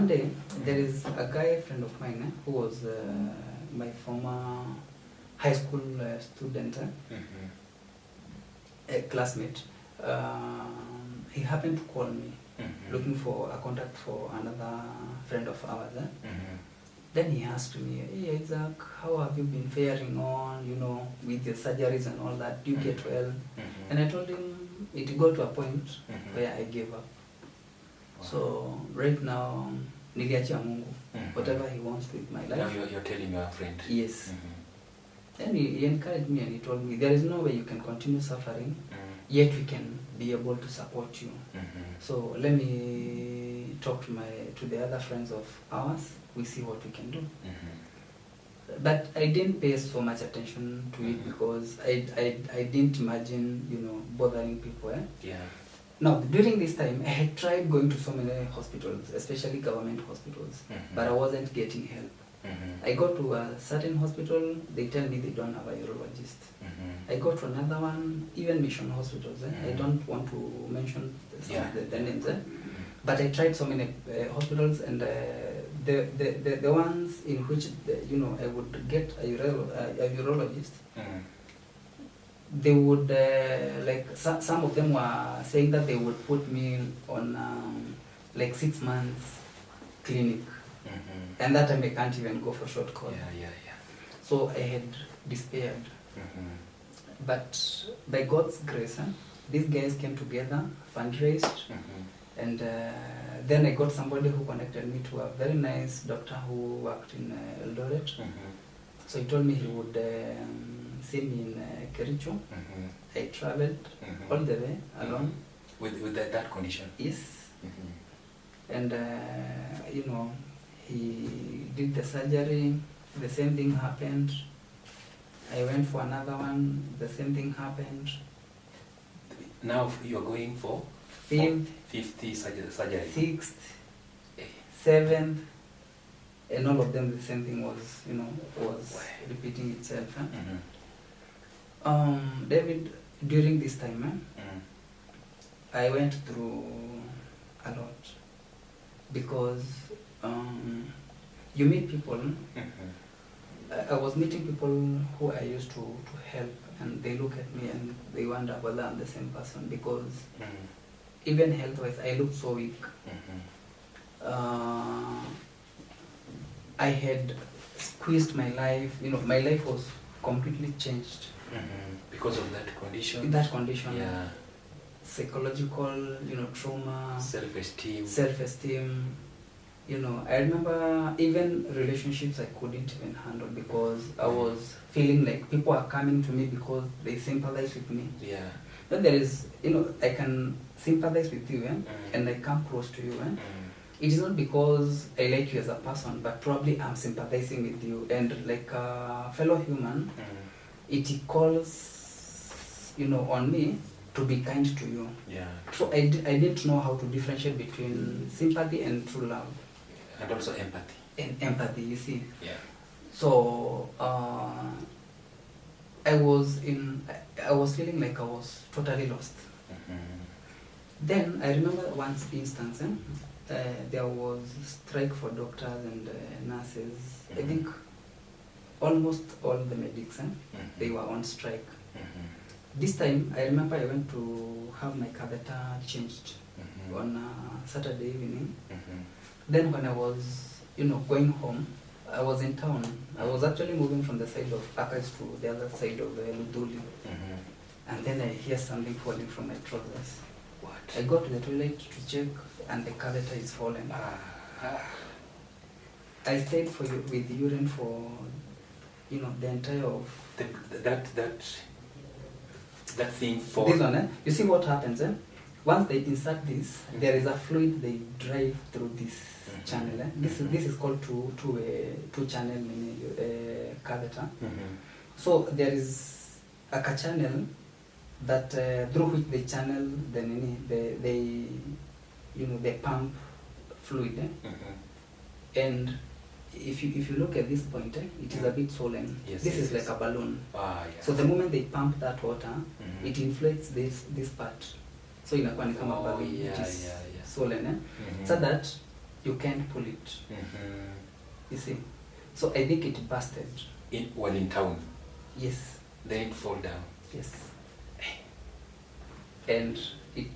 one day, there is a guy, friend of mine, who was my former high school student, a classmate. He happened to call me, looking for a contact for another friend of ours. Then he asked me, "Hey Isaac, how have you been faring on, with your surgeries and all that? Do you get well?" And I told him it got to a point where I gave up. Wow. So right now, niliachia Mungu, whatever he wants with my life. Now you're telling your friend. Yes. Then he encouraged me and he told me, there is no way you can continue suffering, yet we can be able to support you. So let me talk to the other friends of ours. We see what we can do. But I didn't pay so much attention to it because I didn't imagine, bothering people. Yeah. Now, during this time, I had tried going to so many hospitals, especially government hospitals, but I wasn't getting help. I go to a certain hospital, they tell me they don't have a urologist. I go to another one, even mission hospitals. I don't want to mention the names. But I tried so many hospitals, and the ones in which I would get a urologist, they would some of them were saying that they would put me on 6 months clinic, and that time I can't even go for short call. So I had despaired. But by God's grace, these guys came together, fundraised, and then I got somebody who connected me to a very nice doctor who worked in Eldoret. So he told me he would see me in Kericho. I traveled all the way alone. With that condition? Yes. And, he did the surgery, the same thing happened. I went for another one, the same thing happened. Now you're going for? 50 surgery. 6th, 7th, and all of them the same thing was repeating itself. David, during this time, I went through a lot because you meet people. I was meeting people who I used to help, and they look at me and they wonder whether I'm the same person because even health-wise, I looked so weak. I had squeezed my life. My life was completely changed. Because of that condition? That condition. Yeah. Psychological, trauma. Self-esteem. I remember even relationships I couldn't even handle because I was feeling like people are coming to me because they sympathize with me. Yeah. But there is, I can sympathize with you and I come close to you. It is not because I like you as a person, but probably I'm sympathizing with you. And like a fellow human, it calls, on me to be kind to you. Yeah. So I didn't know how to differentiate between sympathy and true love. And also empathy. And empathy, you see. Yeah. So I was feeling like I was totally lost. Then I remember one instance. There was strike for doctors and nurses. I think almost all the medics, they were on strike. This time, I remember I went to have my catheter changed on Saturday evening. Then when I was, going home, I was in town. I was actually moving from the side of Akas to the other side of Luduli. And then I hear something falling from my trousers. What? I go to the toilet to check, and the catheter is fallen. I stayed with urine for, the entire of... That thing for... This one, you see what happens, Once they insert this, there is a fluid they drive through this channel. This is called two-channel catheter. So there is a channel that through which they channel they pump fluid. And if you look at this point, it is a bit swollen. Yes, this is like a balloon. Yes. So the moment they pump that water, it inflates this part. So inakuwa ni kama balloon, which is swollen. So that you can't pull it. Mm-hmm. You see, so I think it busted. While in town, Yes, then it fall down. yes, and it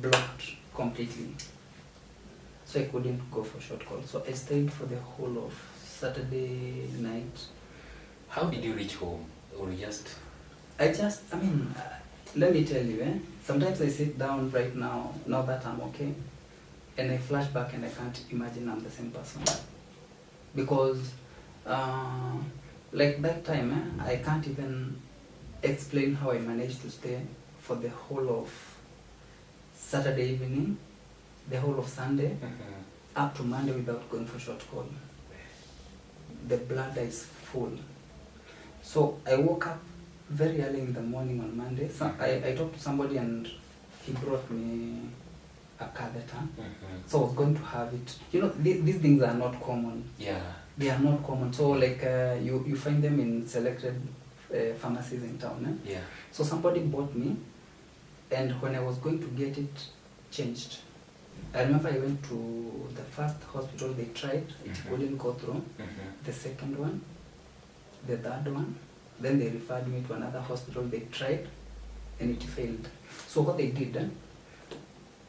blocked completely. So I couldn't go for short call. So I stayed for the whole of Saturday night. How did you reach home, or just? I mean, let me tell you, sometimes I sit down right now that I'm okay, and I flash back and I can't imagine I'm the same person. Because, like that time, I can't even explain how I managed to stay for the whole of Saturday evening, the whole of Sunday, Mm-hmm. up to Monday without going for short call. The bladder is full. So I woke up very early in the morning on Monday. So I talked to somebody and he brought me a catheter. Mm-hmm. So I was going to have it. You know, these things are not common. Yeah. They are not common. So like you find them in selected pharmacies in town. Yeah. So somebody bought me, and when I was going to get it changed, I remember I went to the first hospital, they tried, it Mhm. wouldn't go through. Mm-hmm. The second one, the third one, then they referred me to another hospital, they tried, and it failed. So what they did,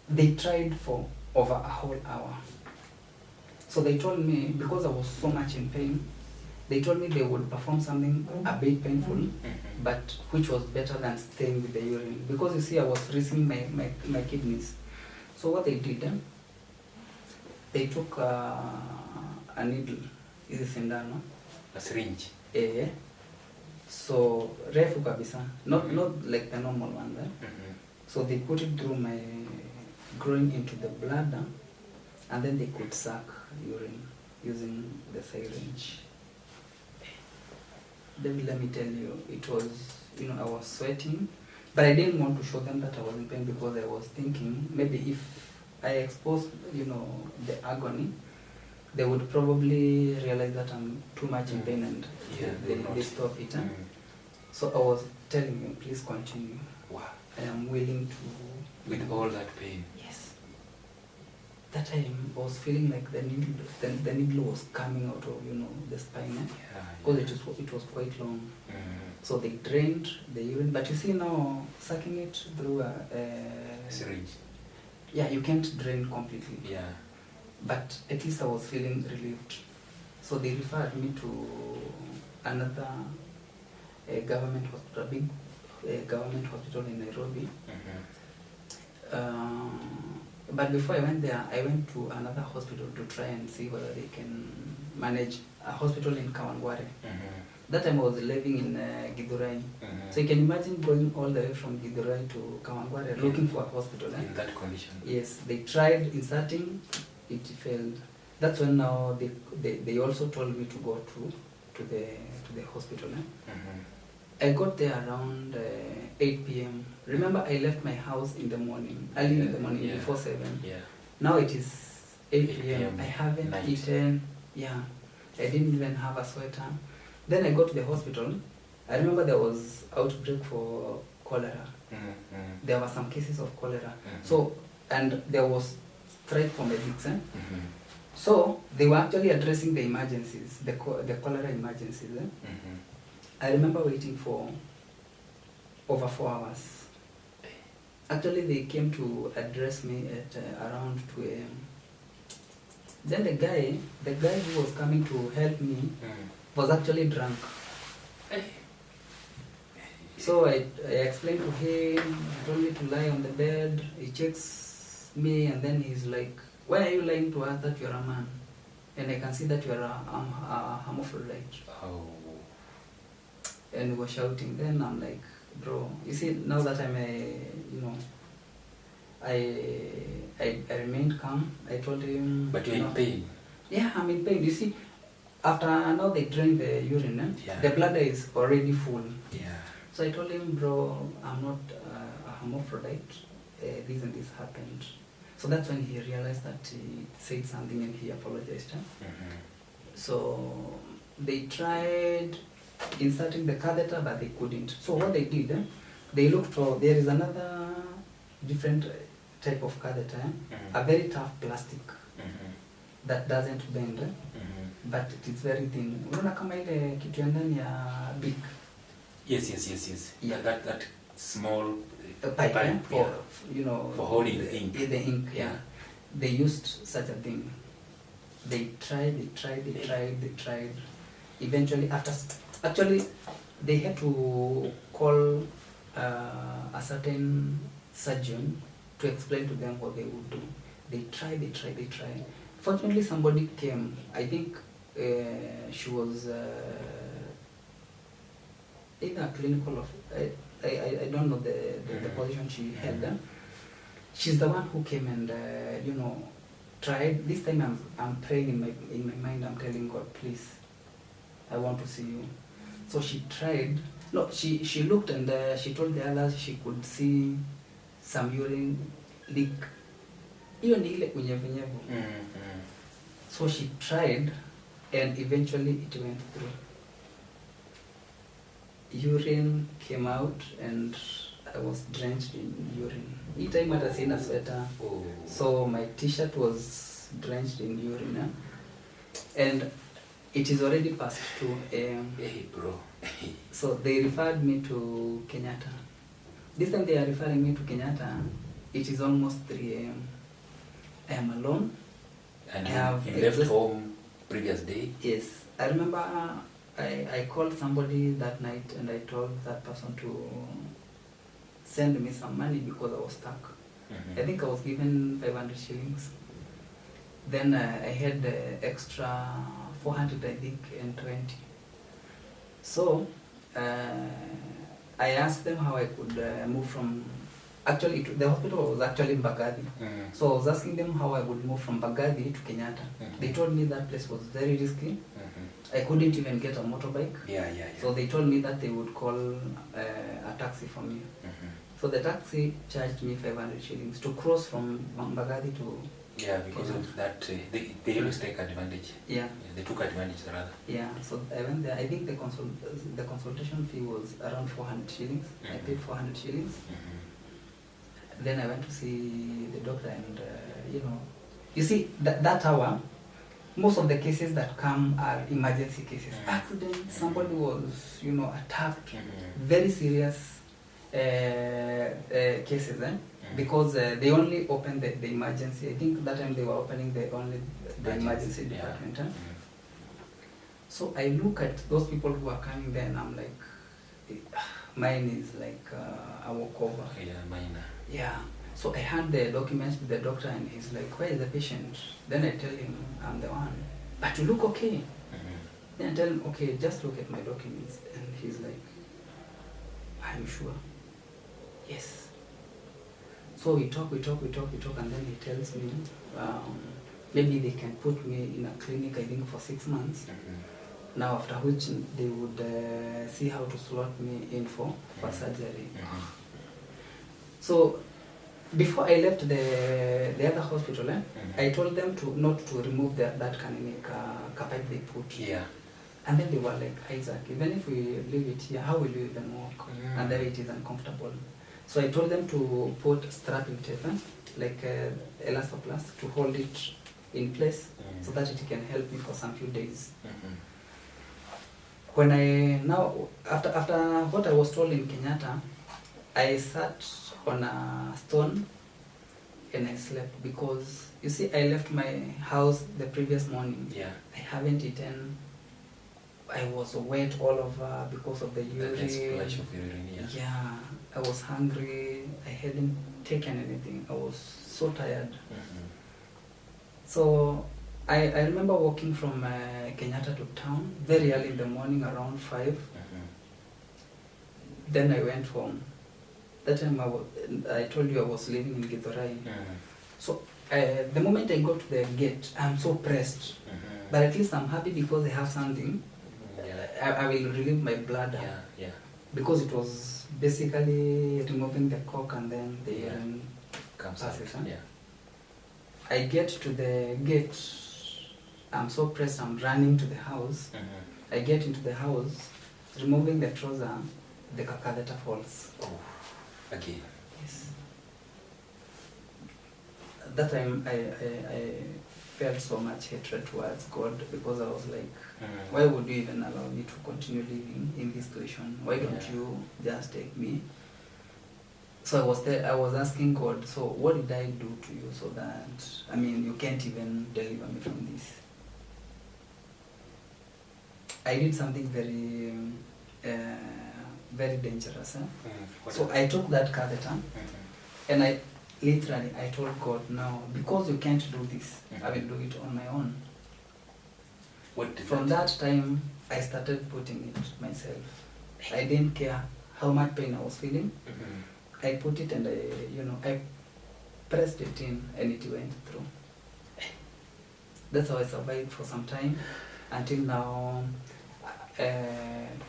they tried for over a whole hour. So they told me, because I was so much in pain, they told me they would perform something a bit painful, Mm-hmm. but which was better than staying with the urine. Because you see, I was risking my kidneys. So what they did, they took a needle, is a sindano, A syringe. so refu kabisa, not like the normal one there. Mm-hmm. So they put it through my groin into the bladder, and then they could suck urine using the syringe. Then let me tell you, it was, you know, I was sweating, but I didn't want to show them that I was in pain because I was thinking maybe if I exposed, you know, the agony, they would probably realize that I'm too much in pain and Yeah, they stop it. Mm. So I was telling them, please continue. Wow. I am willing to. With all that pain. Yes. That time I was feeling like the needle was coming out of, you know, the spine. Yeah. Because it was quite long. Mm-hmm. So they drained the urine, but you see now, sucking it through a Syringe. yeah, you can't drain completely. Yeah. But at least I was feeling relieved. So they referred me to another government hospital, a big government hospital in Nairobi. Mm-hmm. But before I went there, I went to another hospital to try and see whether they can manage a hospital in Kawangware. Mm-hmm. That time I was living in Githurai. Mm-hmm. So you can imagine going all the way from Githurai to Kawangware looking for a hospital. In that condition. Yes, they tried inserting, it failed. That's when now they also told me to go to the hospital. Mm-hmm. I got there around 8 p.m. Remember, I left my house in the morning, early in the morning, Yeah. before 7. Yeah. Now it is 8 8 p.m. p.m. I haven't night. eaten. Yeah, I didn't even have a sweater. Then I got to the hospital. I remember there was outbreak for cholera. Mm-hmm. There were some cases of cholera. Mm-hmm. So, and there was strike for medics. Mm-hmm. So they were actually addressing the emergencies, the cholera emergencies. Mm-hmm. I remember waiting for over 4 hours. Actually, they came to address me at around 2 a.m. Then the guy who was coming to help me was actually drunk. So I explained to him, he told me to lie on the bed. He checks me and then he's like, why are you lying to us that you're a man? And I can see that you're a hermaphrodite. Oh. And we were shouting. Then I'm like, bro, you see, now that I'm I remained calm. I told him. But you're in pain. Yeah, I'm in pain. You see, after now they drain the urine, Yeah. the bladder is already full. Yeah. So I told him, bro, I'm not a hermaphrodite. This and this happened. So that's when he realized that he said something and he apologized. Mm-hmm. So they tried inserting the catheter, but they couldn't. So what they did, they looked for, there is another different type of catheter, Mm-hmm. a very tough plastic. Mm-hmm. that doesn't bend, but it is very thin. Unaona kama ile kitu ya ndani ya big. Yes. Yeah. That small pipe for, yeah. you know, For holding the ink. The ink, yeah. Yeah. They used such a thing. They tried. Eventually, actually, they had to call a certain surgeon to explain to them what they would do. They tried. Fortunately, somebody came. I think she was either a clinical of I don't know the position she held. She's the one who came and tried. This time I'm praying in my mind. I'm telling God, please, I want to see you. So she tried. No, she looked and she told the others she could see some urine leak. Hiyo ni ile unyevunyevu. So she tried and eventually it went through. Urine came out and I was drenched in urine. Each time I was in a sweater, so my t-shirt was drenched in urine. And it is already past 2 a.m. Hey bro. So they referred me to Kenyatta. This time they are referring me to Kenyatta. It is almost 3 a.m. I am alone. And you left home previous day? Yes. I remember I called somebody that night and I told that person to send me some money because I was stuck. I think I was given 500 shillings. Then I had extra 400, I think, and 20. So I asked them how I could move from. Actually, the hospital was actually in Mbagathi. So I was asking them how I would move from Mbagathi to Kenyatta. They told me that place was very risky. I couldn't even get a motorbike. Yeah. So they told me that they would call a taxi for me. So the taxi charged me 500 shillings to cross from Mbagathi to. Yeah, because of that, they always take advantage. Yeah. They took advantage rather. Yeah, so I went there. I think the consultation fee was around 400 shillings. I paid 400 shillings. Then I went to see the doctor and, you see, that hour, most of the cases that come are emergency cases. Accidents, somebody was, attacked, very serious cases, because they only opened the emergency. I think that time they were opening the emergency department. So I look at those people who are coming there and I'm like, mine is like a walkover. Yeah, minor. Yeah. So I hand the documents to the doctor and he's like, where is the patient? Then I tell him, I'm the one. But you look okay. Then I tell him, okay, just look at my documents. And he's like, are you sure? Yes. So we talk, and then he tells me, maybe they can put me in a clinic, I think, for 6 months. Now, after which they would see how to slot me in for surgery. So, before I left the other hospital, I told them not to remove that pipe they put. Yeah. And then they were like, Isaac, even if we leave it here, how will you even walk? And then it is uncomfortable. So I told them to put strapping tape, like elastoplast, to hold it in place so that it can help me for some few days. When after what I was told in Kenyatta, I sat on a stone and I slept because, you see, I left my house the previous morning. Yeah. I haven't eaten. I was wet all over because of the urine. Splash of urine, yeah. Yeah, I was hungry. I hadn't taken anything. I was so tired. So I remember walking from Kenyatta to town very early in the morning, around 5. Then I went home. That time I told you I was living in Githurai. So the moment I got to the gate, I'm so pressed. But at least I'm happy because I have something. I will relieve my bladder. Yeah. Because it was basically removing the cock and then the urine comes passes. out. Yeah. I get to the gate. I'm so pressed. I'm running to the house. I get into the house, removing the trouser. The catheter falls. Oh, again. Yes. That time I felt so much hatred towards God because I was like, why would you even allow me to continue living in this situation? Why don't you just take me? So I was there, I was asking God, so what did I do to you so that, I mean, you can't even deliver me from this? I did something very, very dangerous. So I took that catheter and I told God, now, because you can't do this, I will do it on my own. From that time, I started putting it myself. I didn't care how much pain I was feeling. I put it and I pressed it in and it went through. That's how I survived for some time until now.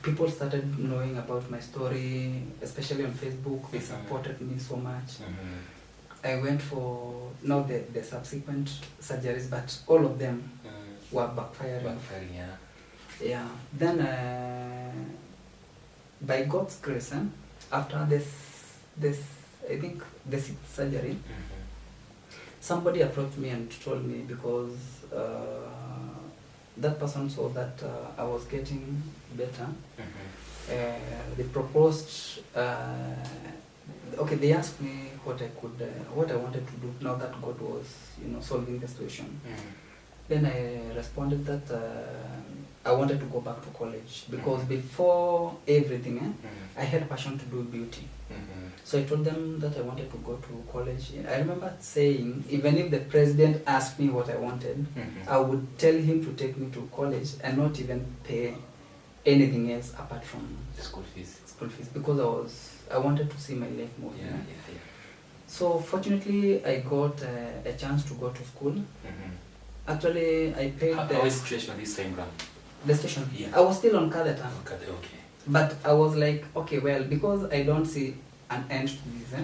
People started knowing about my story, especially on Facebook. They supported me so much. I went for not the subsequent surgeries, but all of them were backfiring. Yeah. Then by God's grace, after this I think the sixth surgery, somebody approached me and told me, because that person saw that I was getting better. They proposed, they asked me what I wanted to do now that God was, solving the situation. Then I responded that I wanted to go back to college because before everything, I had a passion to do beauty. So I told them that I wanted to go to college. I remember saying, even if the president asked me what I wanted, I would tell him to take me to college and not even pay anything else apart from school fees. Because I wanted to see my life more. So fortunately, I got a chance to go to school. Actually, I paid How is the situation this time round? The station? Yeah. I was still on catheter. Okay. But I was like, okay, well, because I don't see an end to this,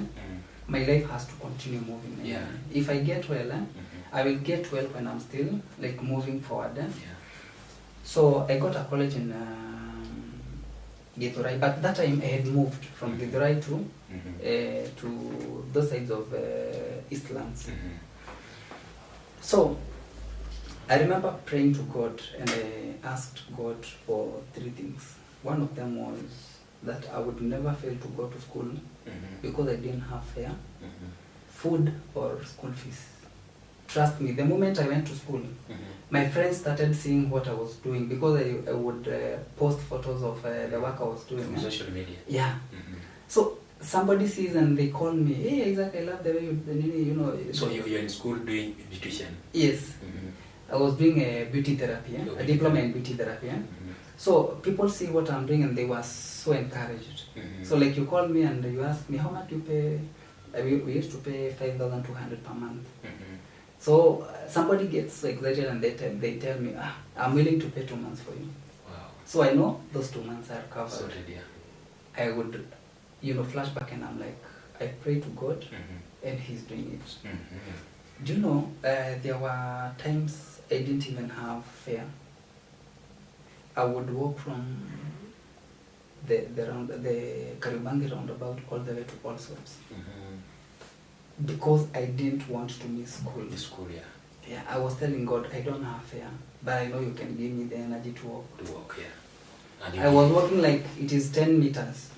my life has to continue moving. Yeah. If I get well, I will get well when I'm still moving forward. So I got a college in Githurai, but that time I had moved from Githurai to those sides of Eastlands. So I remember praying to God and I asked God for 3 things. One of them was that I would never fail to go to school because I didn't have fare, food or school fees. Trust me, the moment I went to school, my friends started seeing what I was doing because I would post photos of the work I was doing. On social media. Yeah. So somebody sees and they call me, hey Isaac, I love the way you So you're in school doing beautician? Yes. I was doing a beauty therapy, a diploma in beauty therapy. So people see what I'm doing and they were so encouraged. So like you call me and you ask me, how much do you pay? We used to pay 5,200 per month. So somebody gets excited and they tell me, I'm willing to pay 2 months for you. Wow. So I know those 2 months are covered. Sorted, yeah. I would, flash back and I'm like, I pray to God and He's doing it. Do you know, there were times I didn't even have fare. I would walk from the Karibangi roundabout all the way to All Souls. Because I didn't want to miss school. Yeah, I was telling God, I don't have fare, but I know you can give me the energy to walk. I was walking like it is 10 meters.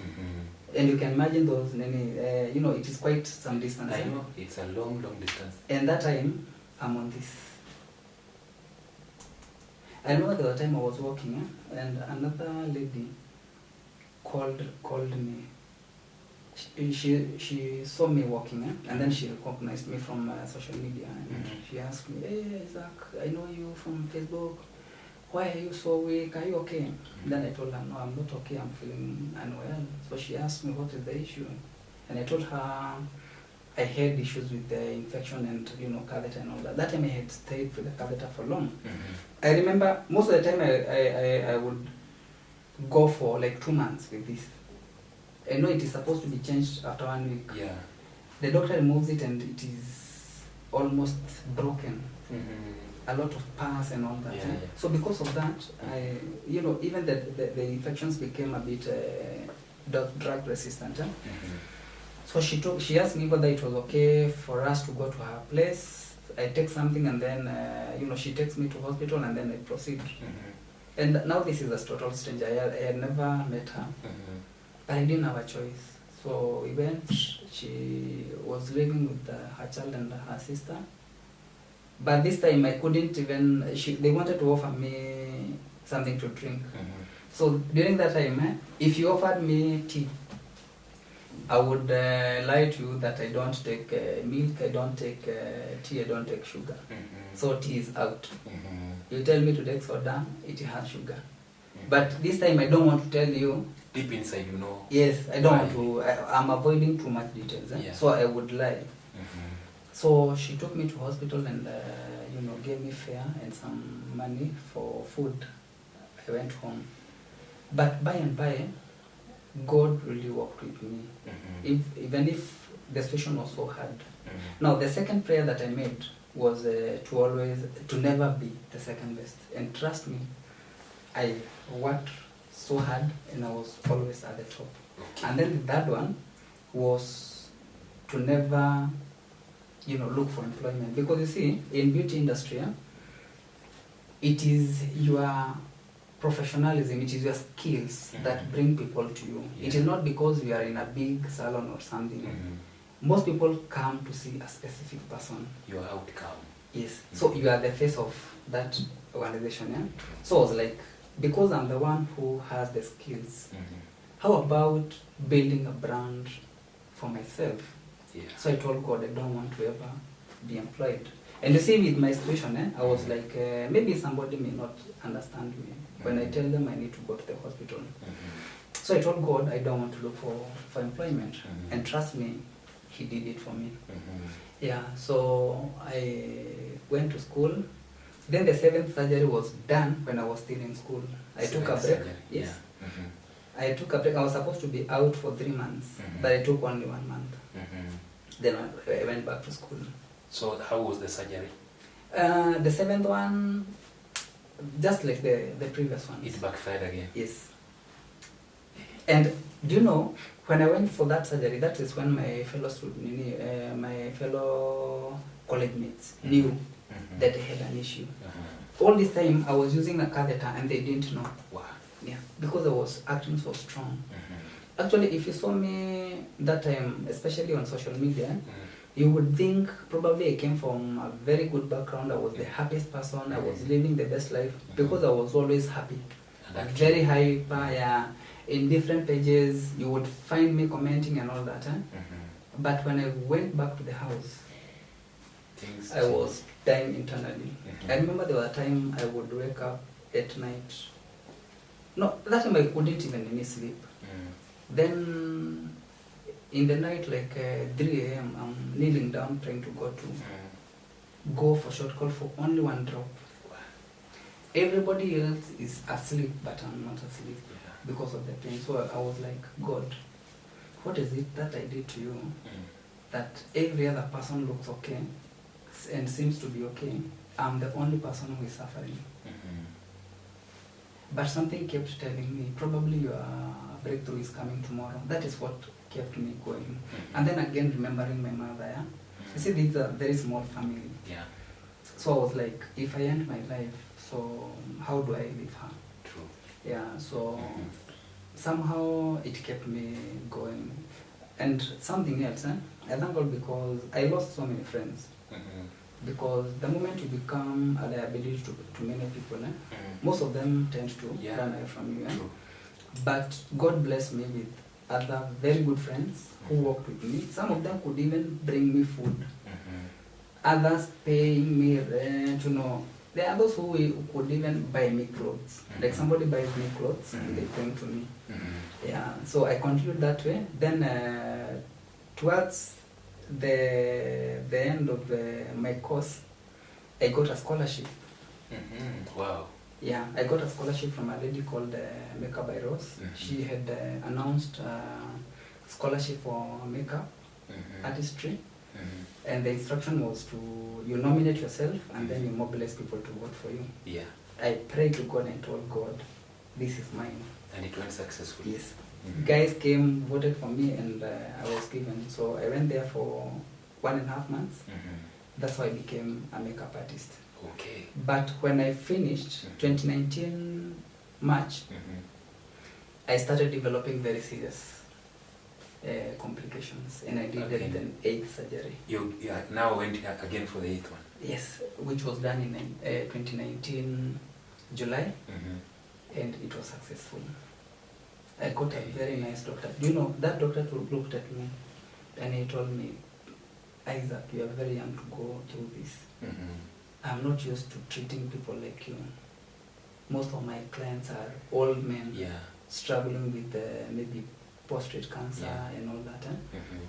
And you can imagine those, it is quite some distance. I know, it's a long distance. And that time, I'm on this. I remember the time I was walking, and another lady called me. She saw me walking, and then she recognized me from social media, and she asked me, hey Isaac, I know you from Facebook. Why are you so weak? Are you okay? Then I told her, no, I'm not okay. I'm feeling unwell. So she asked me, what is the issue? And I told her I had issues with the infection and catheter and all that. That time I had stayed with the catheter for long. I remember most of the time I would go for like 2 months with this. I know it is supposed to be changed after 1 week. Yeah. The doctor removes it and it is almost broken. A lot of pus and all that. So because of that, even the infections became a bit drug resistant. So she asked me whether it was okay for us to go to her place I take something and then, she takes me to hospital and then I proceed. And now this is a total stranger. I had never met her, but I didn't have a choice. So we went, she was living with her child and her sister. But this time I couldn't even, they wanted to offer me something to drink. So during that time, if you offered me tea, I would lie to you that I don't take milk, I don't take tea, I don't take sugar. So tea is out. You tell me to take soda, it has sugar. But this time I don't want to tell you. Deep inside, you know. Yes, I don't want to. I'm avoiding too much details. So I would lie. So she took me to hospital and gave me fare and some money for food. I went home. But by and by, God really worked with me. Even if the situation was so hard. Now the second prayer that I made was to never be the second best. And trust me, I worked so hard and I was always at the top. And then the third one was to never, look for employment. Because you see, in beauty industry, it is your professionalism, it is your skills that bring people to you. It is not because you are in a big salon or something. Most people come to see a specific person. Your outcome. Yes. So you are the face of that organization. So I was like, because I'm the one who has the skills, how about building a brand for myself? So I told God I don't want to ever be employed. And you see, with my situation, I was like, maybe somebody may not understand me when I tell them I need to go to the hospital. So I told God I don't want to look for employment. And trust me, He did it for me. So I went to school. Then the 7th surgery was done when I was still in school. I took a break. Yes. I took a break. I was supposed to be out for 3 months, but I took only 1 month. Then I went back to school. So how was the surgery? The 7th one, just like the previous one. It backfired again? Yes. And do you know, when I went for that surgery, that is when my fellow college mates knew that I had an issue. All this time I was using a catheter and they didn't know. Wow. Yeah, because I was acting so strong. Actually, if you saw me that time, especially on social media, you would think probably I came from a very good background. I was the happiest person. I was living the best life because I was always happy. Very hyper, in different pages, you would find me commenting and all that. But when I went back to the house, I was dying internally. I remember there was a time I would wake up at night. No, that time I couldn't even any sleep. Then in the night, like 3 a.m., I'm kneeling down trying to go for short call for only 1 drop. Everybody else is asleep, but I'm not asleep because of the pain. So I was like, God, what is it that I did to you that every other person looks okay and seems to be okay? I'm the only person who is suffering. But something kept telling me, probably your breakthrough is coming tomorrow. That is what kept me going. And then again, remembering my mother. You see, this is a very small family. So I was like, if I end my life, so how do I leave her? True. So somehow it kept me going. And something else, I thank God because I lost so many friends. Because the moment you become a liability to many people, most of them tend to run away from you. But God blessed me with other very good friends who worked with me. Some of them could even bring me food. Others paying me rent, There are those who could even buy me clothes. Like somebody buys me clothes and they bring to me. So I continued that way. Then towards the end of my course, I got a scholarship. Wow. I got a scholarship from a lady called Makeup by Rose. She had announced scholarship for makeup artistry. And the instruction was you nominate yourself and then you mobilize people to vote for you. I prayed to God and told God, this is mine. And it went successfully. Yes. Guys came, voted for me, and I was given. So I went there for 1.5 months. That's why I became a makeup artist. Okay. But when I finished 2019 March, I started developing very serious complications, and I did an 8th surgery. You now went again for the 8th one? Yes, which was done in 2019 July, and it was successful. I got a very nice doctor. Do you know, that doctor looked at me and he told me, Isaac, you are very young to go through this. I'm not used to treating people like you. Most of my clients are old men struggling with maybe prostate cancer and all that.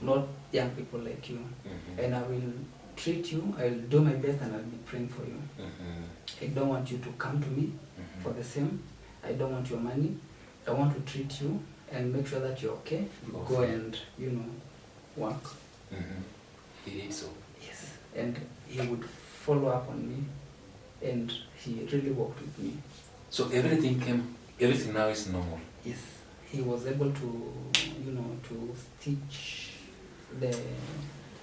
Not young people like you. And I will treat you, I will do my best, and I'll be praying for you. I don't want you to come to me for the same. I don't want your money. I want to treat you and make sure that you're okay. You go and, you know, work. He did so? Yes. And he would follow up on me, and he really worked with me. So everything now is normal? Yes. He was able to, you know, to stitch the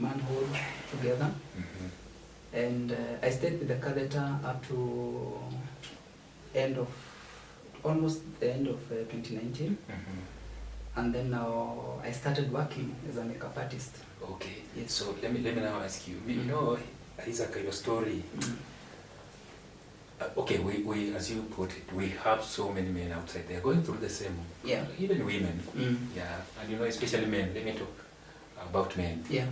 manhole together. And I stayed with the catheter up to almost the end of 2019. And then now I started working as a makeup artist. Okay. Yes. So let me now ask you. You know, Isaac, your story. Okay, we as you put it, we have so many men outside there going through the same. Yeah. Even women. Yeah. And you know, especially men. Let me talk about men. Yeah.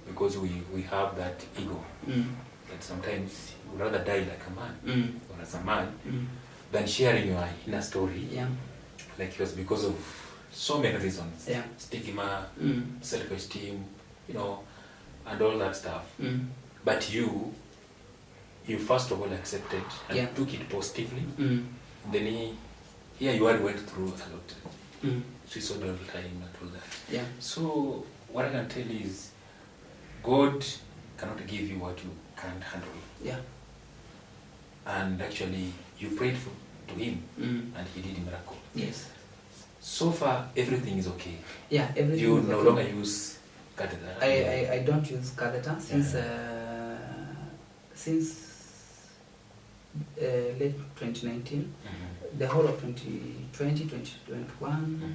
Because we have that ego. That sometimes we'd rather die like a man or as a man than sharing your inner story. Yeah. Like yours, because of so many reasons. Yeah. Stigma, self-esteem, you know, and all that stuff. But you first of all accepted and took it positively. Then here you went through a lot. Suicidal time and all that. Yeah. So what I can tell you is God cannot give you what you can't handle. Yeah. And actually you prayed to him and he did a miracle. Yes. So far everything is okay. Yeah, everything you is no okay. longer use catheter. I don't use catheter since late 2019, the whole of 2020, 2021,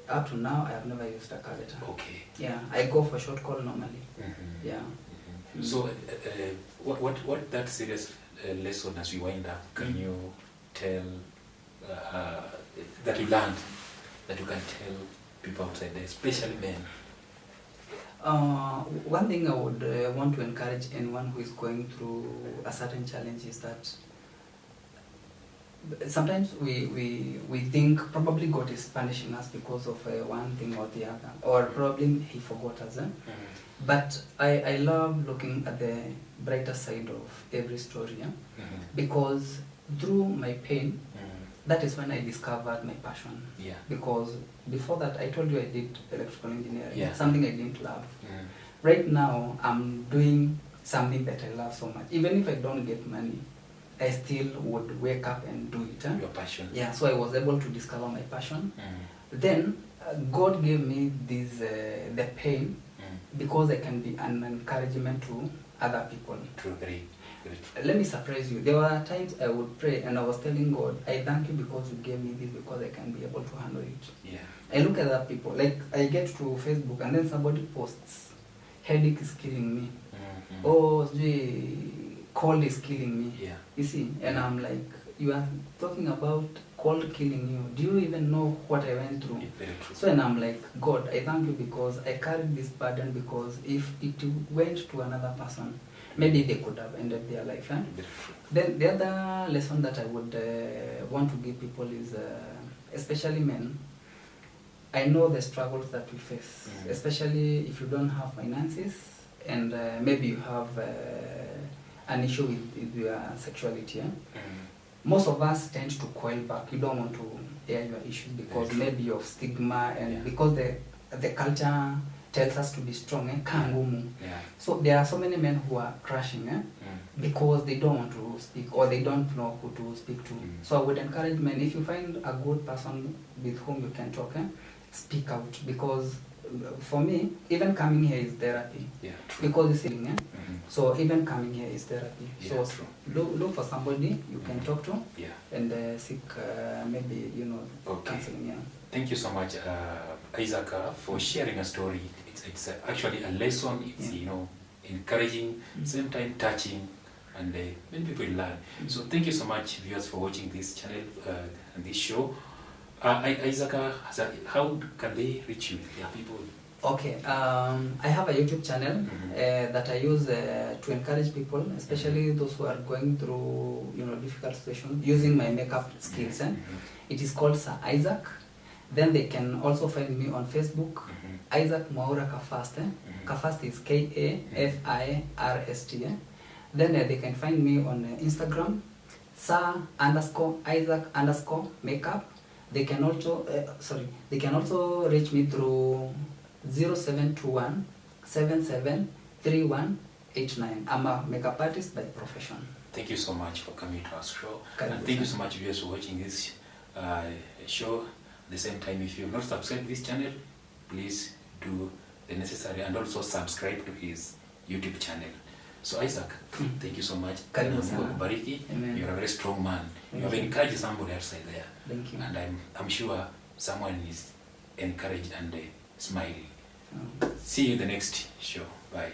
up to now, I have never used a catheter. Okay. Yeah, I go for short call normally. Yeah. So, what that serious lesson as we wind up, can you tell that you learned, that you can tell people outside there, especially men? One thing I would want to encourage anyone who is going through a certain challenge is that sometimes we think probably God is punishing us because of one thing or the other, or probably he forgot us. But I love looking at the brighter side of every story, because through my pain, that is when I discovered my passion. Yeah. Because before that, I told you I did electrical engineering, Yeah. something I didn't love. Right now, I'm doing something that I love so much. Even if I don't get money, I still would wake up and do it. Your passion. Yeah, so I was able to discover my passion. Then God gave me this the pain because I can be an encouragement to other people. True, very. Let me surprise you. There were times I would pray and I was telling God, I thank you because you gave me this, because I can be able to handle it. Yeah. I look at other people, like I get to Facebook and then somebody posts, headache is killing me. Oh, the cold is killing me. Yeah. You see, and I'm like, you are talking about cold killing you. Do you even know what I went through? Very true. So, and I'm like, God, I thank you because I carried this burden, because if it went to another person, maybe they could have ended their life. Then the other lesson that I would want to give people is, especially men, I know the struggles that we face, especially if you don't have finances and maybe you have an issue with your sexuality. Most of us tend to coil back. You don't want to air your issues because maybe of stigma and because the culture tells us to be strong. So there are so many men who are crashing because they don't want to speak or they don't know who to speak to. So I would encourage men, if you find a good person with whom you can talk, speak out, because for me, even coming here is therapy. Yeah, true. Because it's healing, yeah? Mm-hmm. So even coming here is therapy. Yeah, So true. look for somebody you can talk to, Yeah. and seek maybe, you know, Okay. counseling. Yeah. Thank you so much, Isaac, for sharing a story. It's actually a lesson. It's, Yeah. you know, encouraging, same time touching, and many people learn. So thank you so much, viewers, for watching this channel and this show. Isaac, how can they reach you? Yeah, people. Okay, I have a YouTube channel that I use to encourage people, especially those who are going through, you know, difficult situations, using my makeup skills. It is called Sir Isaac. Then they can also find me on Facebook, Isaac Mwaura Kafast. Kafast is Kafirst. Then they can find me on Instagram, Sir_Isaac_makeup. They can also they can also reach me through 0721 773189. I'm a makeup artist by profession. Thank you so much for coming to our show. Karibu And thank you sana. so much, viewers, for watching this show. At the same time, if you have not subscribed this channel, please do the necessary and also subscribe to his YouTube channel. So Isaac, thank you so much. Karibu sana. Mungu akubariki. Amen. You're a very strong man. You have Thank you. encouraged somebody outside there. Thank you. And I'm sure someone is encouraged and smiling. See you in the next show. Bye.